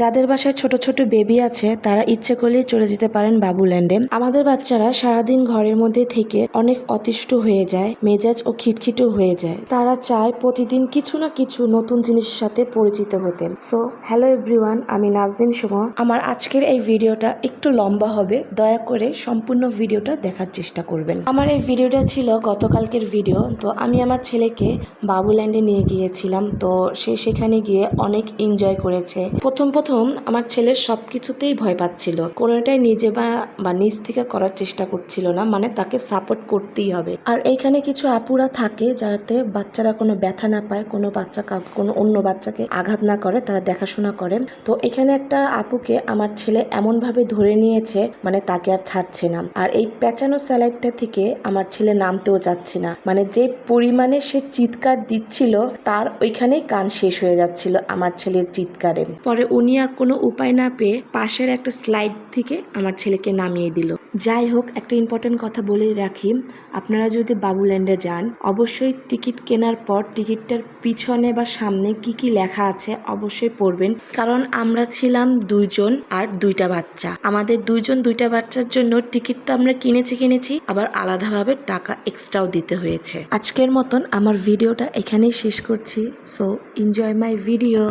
যাদের বাসায় ছোট ছোট বেবি আছে তারা ইচ্ছে করলেই চলে যেতে পারেন বাবুল্যান্ডে। আমাদের বাচ্চারা সারাদিন ঘরের মধ্যে থেকে অনেক অতিষ্ঠ হয়ে যায়, মেজাজ ও খিটখিটে হয়ে যায়। তারা চায় প্রতিদিন কিছু না কিছু নতুন জিনিসের সাথে পরিচিত হতে। সো হ্যালো এভরিওয়ান, আমি নাজদিন সুমা। আমার আজকের এই ভিডিওটা একটু লম্বা হবে, দয়া করে সম্পূর্ণ ভিডিওটা দেখার চেষ্টা করবেন। আমার এই ভিডিওটা ছিল গতকালকের ভিডিও। তো আমি আমার ছেলেকে বাবুল্যান্ডে নিয়ে গিয়েছিলাম। তো সে সেখানে গিয়ে অনেক এনজয় করেছে। প্রথম আমার ছেলে সবকিছুতেই ভয় পাচ্ছিল, কোনোটাই নিজে বা নিজ থেকে করার চেষ্টা করছিল না, মানে তাকে সাপোর্ট করতেই হবে। আর এইখানে কিছু আপুরা থাকে যাতে বাচ্চারা কোনো ব্যথা না পায়, কোনো অন্য বাচ্চাকে আঘাত না করে, তারা দেখাশোনা করে। তো এখানে একটা আপুকে আমার ছেলে এমন ভাবে ধরে নিয়েছে, মানে তাকে আর ছাড়ছে না। আর এই পেঁচানো স্যালাইডটা থেকে আমার ছেলে নামতেও চাচ্ছে না, মানে যে পরিমাণে সে চিৎকার দিচ্ছিল তার ওইখানেই কান শেষ হয়ে যাচ্ছিল আমার ছেলের চিৎকারে। পরে উনি আর কোনো উপায় না পেয়ে পাশের একটা স্লাইড থেকে আমার ছেলেকে নামিয়ে দিল। যাই হোক, একটা ইম্পর্টেন্ট কথা বলে রাখি, আপনারা যদি বাবুল্যান্ডে যান অবশ্যই টিকিট কেনার পর টিকিটটার পিছনে বা সামনে কি কি লেখা আছে অবশ্যই পড়বেন। কারণ আমরা ছিলাম 2 জন আর 2টা বাচ্চা। আমাদের 2 জন 2টা বাচ্চার জন্য টিকিট তো আমরা কিনেছি, আবার আলাদাভাবে টাকা এক্সট্রাও দিতে হয়েছে। আজকের মতন আমার ভিডিওটা এখানেই শেষ করছি। So enjoy my video.